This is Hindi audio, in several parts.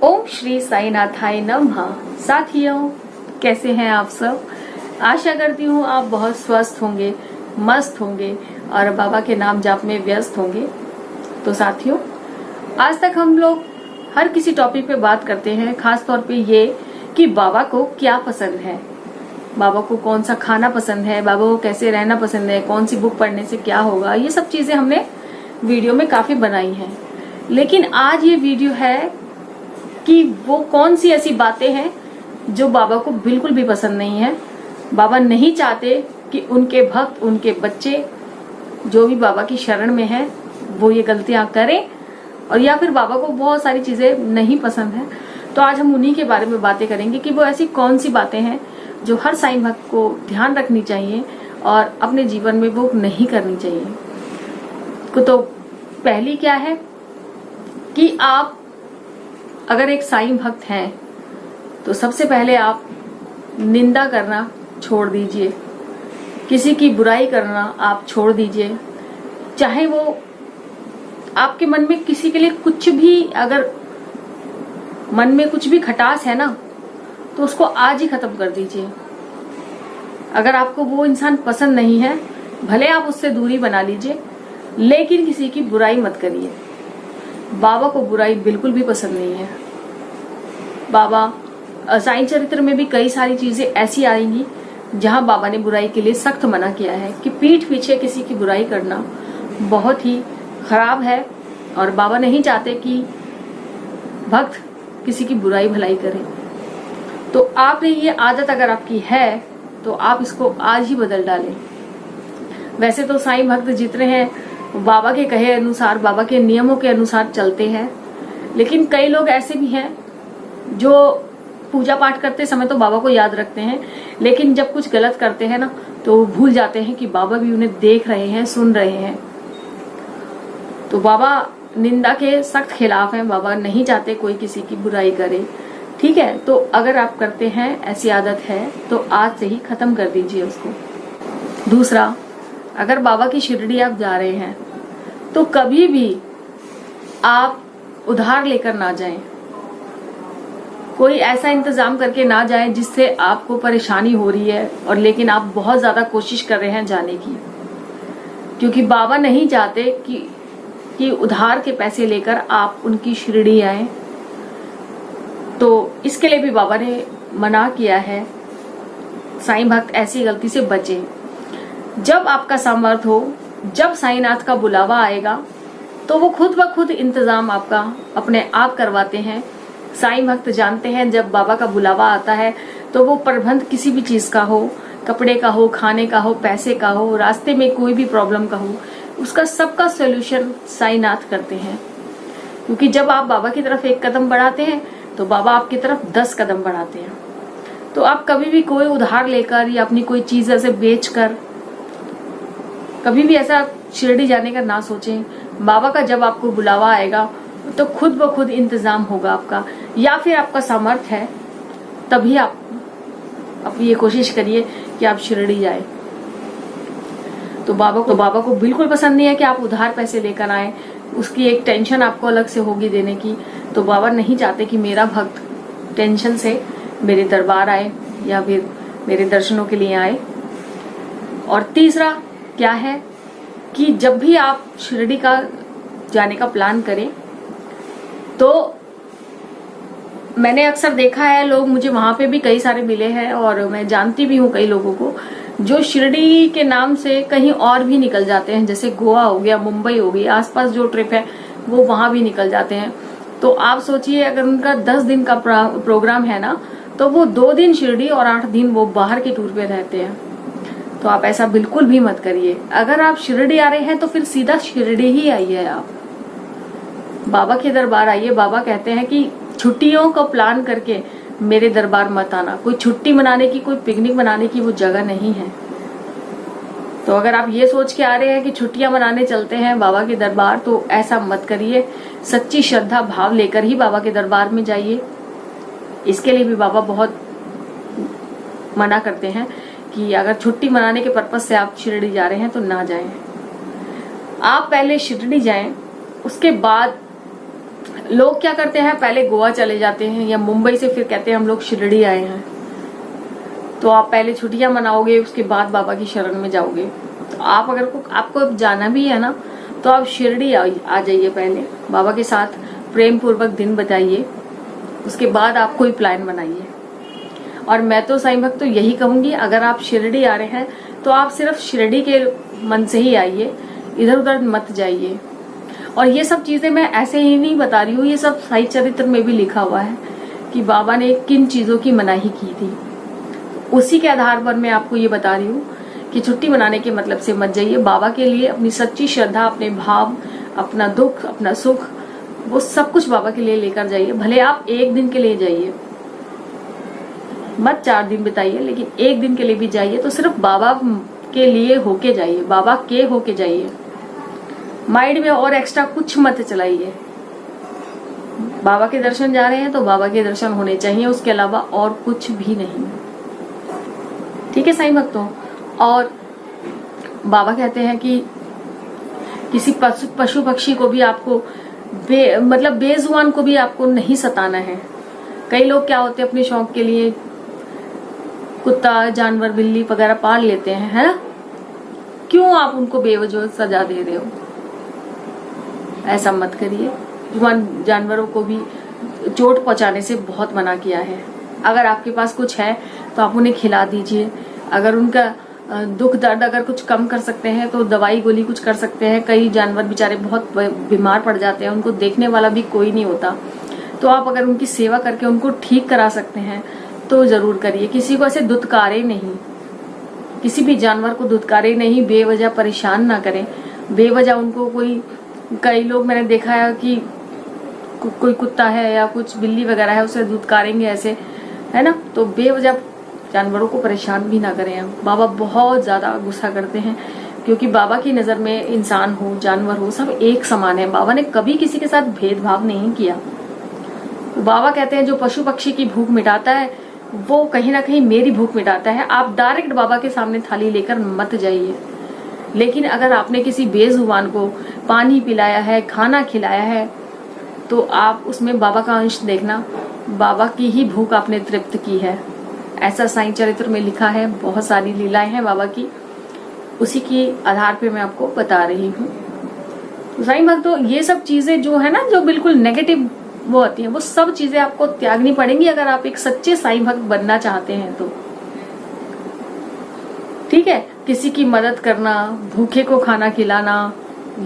ओम श्री साईनाथाय नमः। साथियों, कैसे हैं आप सब? आशा करती हूँ आप बहुत स्वस्थ होंगे, मस्त होंगे और बाबा के नाम जाप में व्यस्त होंगे। तो साथियों, आज तक हम लोग हर किसी टॉपिक पे बात करते हैं, खास तौर पे ये कि बाबा को क्या पसंद है, बाबा को कौन सा खाना पसंद है, बाबा को कैसे रहना पसंद है, कौन सी बुक पढ़ने से क्या होगा। ये सब चीजें हमने वीडियो में काफी बनाई हैं। लेकिन आज ये वीडियो है कि वो कौन सी ऐसी बातें हैं जो बाबा को बिल्कुल भी पसंद नहीं है। बाबा नहीं चाहते कि उनके भक्त, उनके बच्चे जो भी बाबा की शरण में हैं वो ये गलतियां करें, और या फिर बाबा को बहुत सारी चीजें नहीं पसंद है। तो आज हम उन्हीं के बारे में बातें करेंगे कि वो ऐसी कौन सी बातें हैं जो हर साईं भक्त को ध्यान रखनी चाहिए और अपने जीवन में वो नहीं करनी चाहिए। तो पहली क्या है कि आप अगर एक साईं भक्त हैं तो सबसे पहले आप निंदा करना छोड़ दीजिए, किसी की बुराई करना आप छोड़ दीजिए। चाहे वो आपके मन में किसी के लिए कुछ भी, अगर मन में कुछ भी खटास है ना, तो उसको आज ही खत्म कर दीजिए। अगर आपको वो इंसान पसंद नहीं है, भले आप उससे दूरी बना लीजिए, लेकिन किसी की बुराई मत करिए। बाबा को बुराई बिल्कुल भी पसंद नहीं है। बाबा साईं चरित्र में भी कई सारी चीजें ऐसी आएंगी जहां बाबा ने बुराई के लिए सख्त मना किया है कि पीठ पीछे किसी की बुराई करना बहुत ही खराब है, और बाबा नहीं चाहते कि भक्त किसी की बुराई भलाई करे। तो आपने ये आदत अगर आपकी है तो आप इसको आज ही बदल डालें। वैसे तो साईं भक्त जितने हैं बाबा के कहे अनुसार, बाबा के नियमों के अनुसार चलते हैं, लेकिन कई लोग ऐसे भी हैं जो पूजा पाठ करते समय तो बाबा को याद रखते हैं, लेकिन जब कुछ गलत करते हैं ना तो वो भूल जाते हैं कि बाबा भी उन्हें देख रहे हैं, सुन रहे हैं। तो बाबा निंदा के सख्त खिलाफ हैं। बाबा नहीं चाहते कोई किसी की बुराई करे। ठीक है, तो अगर आप करते हैं, ऐसी आदत है, तो आज से ही खत्म कर दीजिए उसको। दूसरा, अगर बाबा की शिरडी आप जा रहे हैं तो कभी भी आप उधार लेकर ना जाएं। कोई ऐसा इंतजाम करके ना जाएं जिससे आपको परेशानी हो रही है और लेकिन आप बहुत ज्यादा कोशिश कर रहे हैं जाने की, क्योंकि बाबा नहीं चाहते कि उधार के पैसे लेकर आप उनकी शिरडी आए। तो इसके लिए भी बाबा ने मना किया है। साईं भक्त ऐसी गलती से बचे। जब आपका सामर्थ हो, जब साईंनाथ का बुलावा आएगा तो वो खुद ब खुद इंतजाम आपका अपने आप करवाते हैं। साईं भक्त जानते हैं जब बाबा का बुलावा आता है तो वो प्रबंध किसी भी चीज का हो, कपड़े का हो, खाने का हो, पैसे का हो, रास्ते में कोई भी प्रॉब्लम का हो, उसका सबका सोल्यूशन साईंनाथ करते हैं। क्योंकि जब आप बाबा की तरफ एक कदम बढ़ाते हैं तो बाबा आपकी तरफ 10 कदम बढ़ाते हैं। तो आप कभी भी कोई उधार लेकर या अपनी कोई चीज ऐसे बेचकर कभी भी ऐसा शिरडी जाने का ना सोचें। बाबा का जब आपको बुलावा आएगा तो खुद ब खुद इंतजाम होगा आपका, या फिर आपका सामर्थ्य है तभी आप ये कोशिश करिए कि आप शिरडी जाए। तो बाबा को बिल्कुल पसंद नहीं है कि आप उधार पैसे लेकर आए। उसकी एक टेंशन आपको अलग से होगी देने की। तो बाबा नहीं चाहते कि मेरा भक्त टेंशन से मेरे दरबार आए या फिर मेरे दर्शनों के लिए आए। और तीसरा क्या है कि जब भी आप शिरडी का जाने का प्लान करें तो मैंने अक्सर देखा है, लोग मुझे वहां पे भी कई सारे मिले हैं और मैं जानती भी हूँ कई लोगों को जो शिरडी के नाम से कहीं और भी निकल जाते हैं, जैसे गोवा हो गया, मुंबई हो गई, आसपास जो ट्रिप है वो वहां भी निकल जाते हैं। तो आप सोचिए, अगर उनका 10 दिन का प्रोग्राम है ना, तो वो 2 दिन शिरडी और 8 दिन वो बाहर के टूर पे रहते हैं। तो आप ऐसा बिल्कुल भी मत करिए। अगर आप शिरडी आ रहे हैं तो फिर सीधा शिरडी ही आइए, आप बाबा के दरबार आइए। बाबा कहते हैं कि छुट्टियों का प्लान करके मेरे दरबार मत आना। कोई छुट्टी मनाने की, कोई पिकनिक मनाने की वो जगह नहीं है। तो अगर आप ये सोच के आ रहे हैं कि छुट्टियां मनाने चलते हैं बाबा के दरबार, तो ऐसा मत करिए। सच्ची श्रद्धा भाव लेकर ही बाबा के दरबार में जाइए। इसके लिए भी बाबा बहुत मना करते हैं कि अगर छुट्टी मनाने के पर्पज से आप शिरडी जा रहे हैं तो ना जाएं। आप पहले शिरडी जाएं, उसके बाद लोग क्या करते हैं, पहले गोवा चले जाते हैं या मुंबई से फिर कहते हैं हम लोग शिरडी आए हैं। तो आप पहले छुट्टियां मनाओगे, उसके बाद बाबा की शरण में जाओगे। तो आप अगर आपको जाना भी है ना, तो आप शिरडी आ जाइए, पहले बाबा के साथ प्रेम पूर्वक दिन बिताइए, उसके बाद आप कोई प्लान बनाइए। और मैं तो साईं भक्त तो यही कहूंगी, अगर आप शिरडी आ रहे हैं तो आप सिर्फ शिरडी के मन से ही आइए, इधर उधर मत जाइए। और ये सब चीजें मैं ऐसे ही नहीं बता रही हूँ, ये सब साई चरित्र में भी लिखा हुआ है कि बाबा ने किन चीजों की मनाही की थी। उसी के आधार पर मैं आपको ये बता रही हूँ कि छुट्टी मनाने के मतलब से मत जाइए। बाबा के लिए अपनी सच्ची श्रद्धा, अपने भाव, अपना दुख, अपना सुख, वो सब कुछ बाबा के लिए लेकर जाइए। भले आप एक दिन के लिए जाइए, मत 4 दिन बिताइए, लेकिन एक दिन के लिए भी जाइए तो सिर्फ बाबा के लिए होके जाइए, बाबा के होके जाइए। माइंड में और एक्स्ट्रा कुछ मत चलाइए। बाबा के दर्शन जा रहे हैं तो बाबा के दर्शन होने चाहिए, उसके अलावा और कुछ भी नहीं। ठीक है साईं भक्तों। और बाबा कहते हैं कि किसी पशु पक्षी को भी आपको मतलब बेजुबान को भी आपको नहीं सताना है। कई लोग क्या होते हैं, अपने शौक के लिए कुत्ता, जानवर, बिल्ली वगैरह पाल लेते हैं, है ना? क्यों आप उनको बेवजह सजा दे रहे हो? ऐसा मत करिए। जानवरों को भी चोट पहुंचाने से बहुत मना किया है। अगर आपके पास कुछ है तो आप उन्हें खिला दीजिए। अगर उनका दुख दर्द अगर कुछ कम कर सकते हैं तो दवाई गोली कुछ कर सकते हैं। कई जानवर बेचारे बहुत बीमार पड़ जाते हैं, उनको देखने वाला भी कोई नहीं होता। तो आप अगर उनकी सेवा करके उनको ठीक करा सकते हैं तो जरूर करिए। किसी को ऐसे दुत्कारे नहीं, किसी भी जानवर को दुत्कारे नहीं, बेवजह परेशान ना करें। बेवजह उनको कई लोग मैंने देखा है कि कोई कुत्ता है या कुछ बिल्ली वगैरह है, उसे दुत्कारेंगे ऐसे, है ना? तो बेवजह जानवरों को परेशान भी ना करें। बाबा बहुत ज्यादा गुस्सा करते हैं, क्योंकि बाबा की नजर में इंसान हो, जानवर हो, सब एक समान है। बाबा ने कभी किसी के साथ भेदभाव नहीं किया। बाबा कहते हैं जो पशु पक्षी की भूख मिटाता है वो कहीं ना कहीं मेरी भूख मिटाता है। आप डायरेक्ट बाबा के सामने थाली लेकर मत जाइए। लेकिन अगर आपने किसी बेजुबान को पानी पिलाया है, खाना खिलाया है, तो आप उसमें बाबा का अंश देखना, बाबा की ही भूख आपने तृप्त की है। ऐसा साईं चरित्र में लिखा है। बहुत सारी लीलाएं हैं बाबा की, उसी की आधार पे मैं आपको बता रही हूँ। तो साईं भक्तों, ये सब चीजें जो है ना, जो बिल्कुल नेगेटिव वो होती हैं, वो सब चीजें आपको त्यागनी पड़ेंगी अगर आप एक सच्चे साईं भक्त बनना चाहते हैं तो। ठीक है, किसी की मदद करना, भूखे को खाना खिलाना,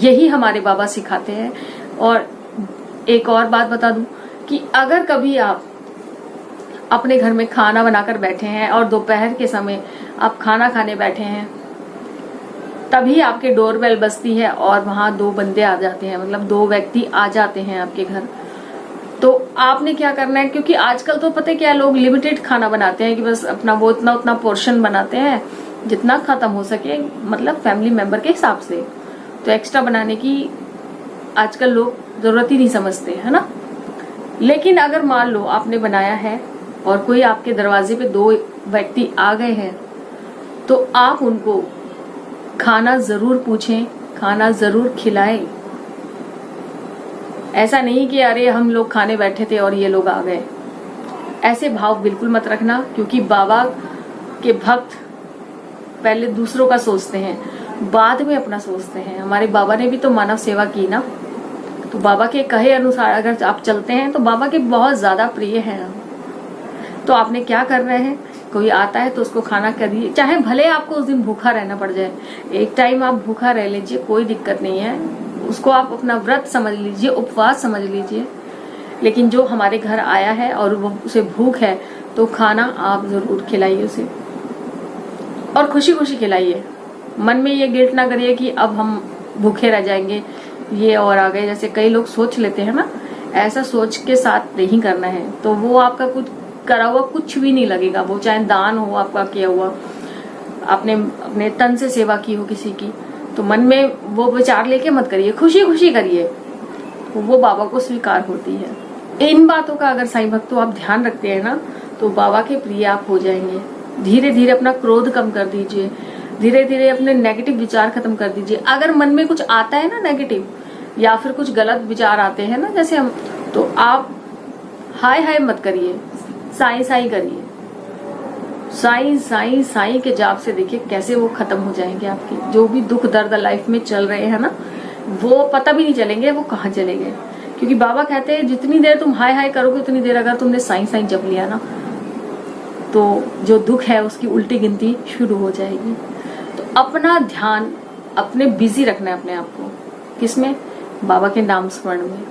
यही हमारे बाबा सिखाते हैं। और एक और बात बता दूं कि अगर कभी आप अपने घर में खाना बनाकर बैठे हैं और दोपहर के समय आप खाना खाने बैठे हैं, तभी आपके डोरबेल बजती है और वहां 2 बंदे आ जाते हैं, मतलब 2 व्यक्ति आ जाते हैं आपके घर, तो आपने क्या करना है? क्योंकि आजकल तो पता है क्या, लोग लिमिटेड खाना बनाते हैं कि बस अपना वो उतना पोर्शन बनाते हैं जितना खत्म हो सके, मतलब फैमिली मेंबर के हिसाब से। तो एक्स्ट्रा बनाने की आजकल लोग जरूरत ही नहीं समझते, है ना? लेकिन अगर मान लो आपने बनाया है और कोई आपके दरवाजे पे 2 व्यक्ति आ गए हैं, तो आप उनको खाना जरूर पूछें, खाना जरूर खिलाएं। ऐसा नहीं कि अरे हम लोग खाने बैठे थे और ये लोग आ गए, ऐसे भाव बिल्कुल मत रखना। क्योंकि बाबा के भक्त पहले दूसरों का सोचते हैं, बाद में अपना सोचते हैं। हमारे बाबा ने भी तो मानव सेवा की ना, तो बाबा के कहे अनुसार अगर आप चलते हैं तो बाबा के बहुत ज्यादा प्रिय हैं। तो आपने क्या कर रहे हैं, कोई आता है तो उसको खाना करिए, चाहे भले आपको उस दिन भूखा रहना पड़ जाए, एक टाइम आप भूखा रह लीजिए, कोई दिक्कत नहीं है। उसको आप अपना व्रत समझ लीजिए, उपवास समझ लीजिए। लेकिन जो हमारे घर आया है और वो उसे भूख है, तो खाना आप जरूर खिलाइए उसे, और खुशी खुशी खिलाइए। मन में ये गिल्ट ना करिए कि अब हम भूखे रह जाएंगे, ये और आ गए, जैसे कई लोग सोच लेते हैं ना। ऐसा सोच के साथ नहीं करना है, तो वो आपका कुछ करा हुआ कुछ भी नहीं लगेगा। वो चाहे दान हो आपका किया हुआ, आपने अपने तन से सेवा की हो किसी की, तो मन में वो विचार लेके मत करिए, खुशी खुशी करिए, वो बाबा को स्वीकार होती है। इन बातों का अगर साईं भक्तों आप ध्यान रखते हैं ना, तो बाबा के प्रिय आप हो जाएंगे। धीरे धीरे अपना क्रोध कम कर दीजिए, धीरे धीरे अपने नेगेटिव विचार खत्म कर दीजिए। अगर मन में कुछ आता है ना नेगेटिव, या फिर कुछ गलत विचार आते हैं ना, जैसे हम तो आप हाय हाय मत करिए, साईं साईं करिए। साईं साईं साईं के जाप से देखिए कैसे वो खत्म हो जाएंगे। आपके जो भी दुख दर्द लाइफ में चल रहे हैं ना, वो पता भी नहीं चलेंगे वो कहाँ चले गए। क्योंकि बाबा कहते हैं जितनी देर तुम हाय हाय करोगे उतनी देर अगर तुमने साईं साईं जप लिया ना, तो जो दुख है उसकी उल्टी गिनती शुरू हो जाएगी। तो अपना ध्यान अपने बिजी रखना है अपने आप को, किसमें? बाबा के नाम स्मरण में।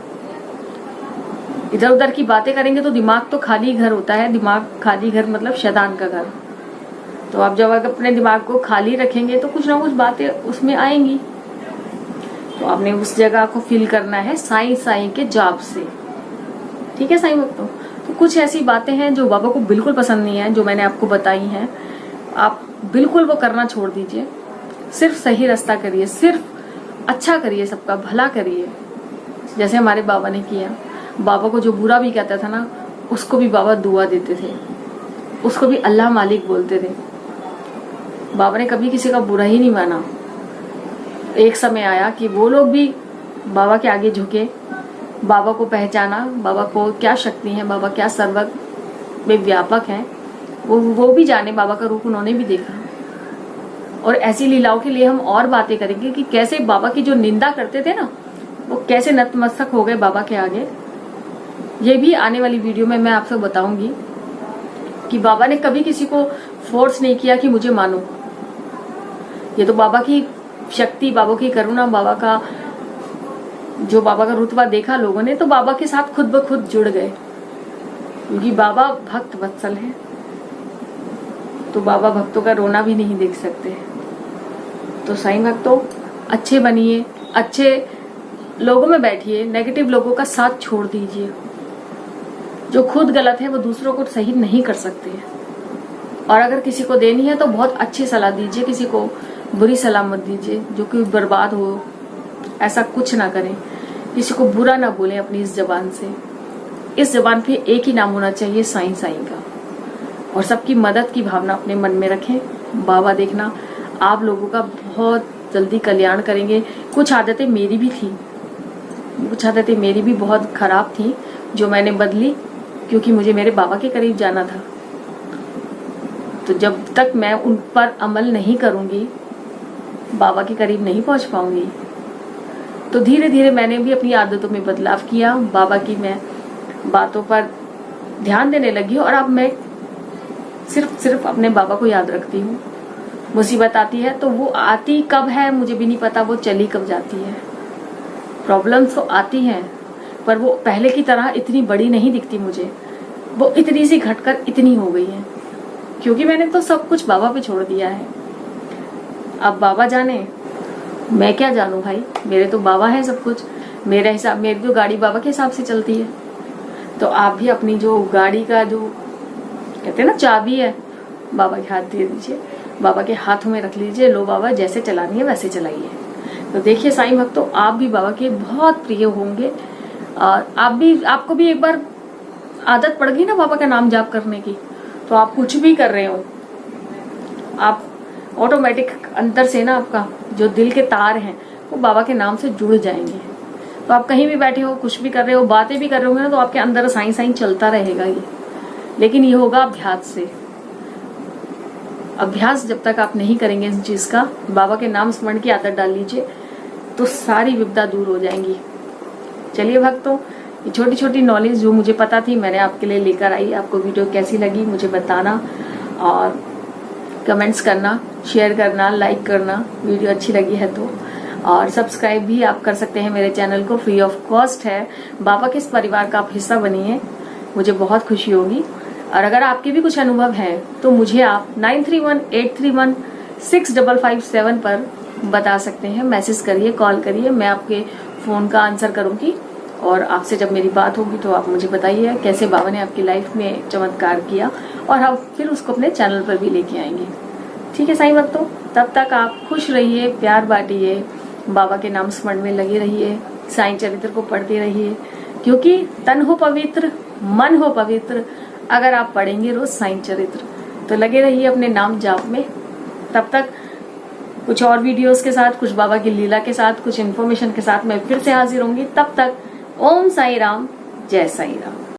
इधर उधर की बातें करेंगे तो दिमाग तो खाली घर होता है, दिमाग खाली घर मतलब शैतान का घर। तो आप जब अपने दिमाग को खाली रखेंगे तो कुछ ना कुछ बातें उसमें आएंगी। तो आपने उस जगह को फिल करना है साईं साईं के जाप से। ठीक है साईं भक्तों? तो कुछ ऐसी बातें हैं जो बाबा को बिल्कुल पसंद नहीं है, जो मैंने आपको बताई हैं, आप बिल्कुल वो करना छोड़ दीजिए। सिर्फ सही रास्ता करिए, सिर्फ अच्छा करिए, सबका भला करिए, जैसे हमारे बाबा ने किया। बाबा को जो बुरा भी कहता था ना, उसको भी बाबा दुआ देते थे, उसको भी अल्लाह मालिक बोलते थे। बाबा ने कभी किसी का बुरा ही नहीं माना। एक समय आया कि वो लोग भी बाबा के आगे झुके, बाबा को पहचाना, बाबा को क्या शक्ति है, बाबा क्या सर्वज्ञ में व्यापक है, वो भी जाने, बाबा का रूप उन्होंने भी देखा। और ऐसी लीलाओं के लिए हम और बातें करेंगे कि कैसे बाबा की जो निंदा करते थे ना, वो कैसे नतमस्तक हो गए बाबा के आगे। ये भी आने वाली वीडियो में मैं आपसे बताऊंगी कि बाबा ने कभी किसी को फोर्स नहीं किया कि मुझे मानो। ये तो बाबा की शक्ति, बाबा की करुणा, बाबा का रुतबा देखा लोगों ने, तो बाबा के साथ खुद ब खुद जुड़ गए, क्योंकि बाबा भक्त वत्सल है। तो बाबा भक्तों का रोना भी नहीं देख सकते। तो साईं भक्तों, अच्छे बनिए, अच्छे लोगों में बैठिए, नेगेटिव लोगों का साथ छोड़ दीजिए। जो खुद गलत है वो दूसरों को सही नहीं कर सकते। और अगर किसी को देनी है तो बहुत अच्छी सलाह दीजिए, किसी को बुरी सलाह मत दीजिए जो कि बर्बाद हो। ऐसा कुछ ना करें, किसी को बुरा ना बोलें अपनी इस जबान से। इस जबान पे एक ही नाम होना चाहिए, साईं साईं का। और सबकी मदद की भावना अपने मन में रखें। बाबा देखना आप लोगों का बहुत जल्दी कल्याण करेंगे। कुछ आदतें मेरी भी थी, कुछ आदतें मेरी भी बहुत खराब थी, जो मैंने बदली, क्योंकि मुझे मेरे बाबा के करीब जाना था। तो जब तक मैं उन पर अमल नहीं करूंगी, बाबा के करीब नहीं पहुंच पाऊंगी। तो धीरे धीरे मैंने भी अपनी आदतों में बदलाव किया, बाबा की मैं बातों पर ध्यान देने लगी। और अब मैं सिर्फ अपने बाबा को याद रखती हूँ। मुसीबत आती है तो वो आती कब है मुझे भी नहीं पता, वो चली कब जाती है। प्रॉब्लम्स तो आती हैं, पर वो पहले की तरह इतनी बड़ी नहीं दिखती मुझे। वो इतनी सी घटकर इतनी हो गई है, क्योंकि मैंने तो सब कुछ बाबा पे छोड़ दिया है। अब बाबा जाने, मैं क्या जानू भाई, मेरे तो बाबा है सब कुछ। मेरा हिसाब, मेरी तो गाड़ी बाबा के हिसाब से चलती है। तो आप भी अपनी जो गाड़ी का जो कहते हैं ना चाबी है, बाबा के हाथ दे दीजिए, बाबा के हाथों में रख लीजिए। लो बाबा, जैसे चलानी है वैसे चलाइए। तो देखिए साईं भक्तों, आप भी बाबा के बहुत प्रिय होंगे। और आपको भी एक बार आदत पड़ गई ना बाबा का नाम जाप करने की, तो आप कुछ भी कर रहे हो, आप ऑटोमेटिक अंदर से ना आपका जो दिल के तार हैं वो बाबा के नाम से जुड़ जाएंगे। तो आप कहीं भी बैठे हो, कुछ भी कर रहे हो, बातें भी कर रहे होंगे ना, तो आपके अंदर साईं साईं चलता रहेगा ये। लेकिन ये होगा अभ्यास से। अभ्यास जब तक आप नहीं करेंगे इस चीज का, बाबा के नाम स्मरण की आदत डाल लीजिए, तो सारी विपदा दूर हो जाएंगी। चलिए भक्तों, ये छोटी छोटी नॉलेज जो मुझे पता थी मैंने आपके लिए लेकर आई। आपको वीडियो कैसी लगी मुझे बताना, और कमेंट्स करना, शेयर करना, लाइक करना वीडियो अच्छी लगी है तो। और सब्सक्राइब भी आप कर सकते हैं मेरे चैनल को, फ्री ऑफ कॉस्ट है। बाबा के इस परिवार का आप हिस्सा बनिए, मुझे बहुत खुशी होगी। और अगर आपके भी कुछ अनुभव हैं तो मुझे आप 9318316557 पर बता सकते हैं। मैसेज करिए, कॉल करिए, मैं आपके फोन का आंसर करूंगी। और आपसे जब मेरी बात होगी तो आप मुझे बताइए कैसे बाबा ने आपकी लाइफ में चमत्कार किया, और हम फिर उसको अपने चैनल पर भी लेके आएंगे। ठीक है साईं भक्तों, तब तक आप खुश रहिए, प्यार बांटिए, बाबा के नाम स्मरण में लगे रहिए, साईं चरित्र को पढ़ते रहिए, क्योंकि तन हो पवित्र, मन हो पवित्र अगर आप पढ़ेंगे रोज साईं चरित्र। तो लगे रहिए अपने नाम जाप में। तब तक कुछ और वीडियोस के साथ, कुछ बाबा की लीला के साथ, कुछ इन्फॉर्मेशन के साथ मैं फिर से हाजिर होंगी। तब तक ओम साईं राम, जय साई राम।